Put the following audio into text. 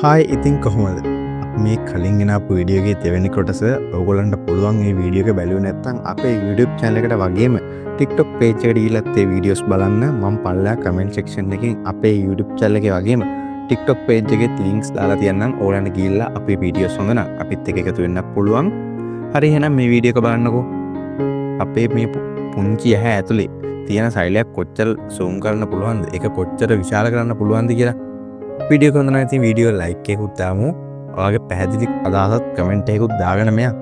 Hi ඉතින් කොහොමද මේ කලින් ගෙනපු වීඩියෝගේ තෙවැනි කොටස ඔයගොල්ලන්ට පුළුවන් මේ වීඩියෝ එක බැලුවේ නැත්නම් අපේ YouTube channel එකට වගේම TikTok page එකට ගිහිල්ලා ඒ වීඩියෝස් බලන්න මම පල්ලා comment section එකෙන් අපේ YouTube channel එකේ වගේම TikTok page එකේ links දාලා තියන්නම් ඕගොල්ලන්ට ගිහිල්ලා අපේ වීඩියෝස් හොඳ නම් අපිත් එක්ක එකතු වෙන්න පුළුවන්. හරි එහෙනම් මේ වීඩියෝ එක බලන්නකෝ. අපේ මේ පුංචි ඇහැ ඇතුලේ තියෙන සෛලයක් කොච්චර zoom කරන්න පුළුවන්ද? ඒක කොච්චර විශාල කරන්න පුළුවන්ද කියලා වීඩියෝ එක හොඳ නම් ඉතින් වීඩියෝ ලයික් එකකුත් දාමු. ඔයාගේ පැහැදිලි අදහසත් කමෙන්ට් එකකුත් දාගෙන මෙයා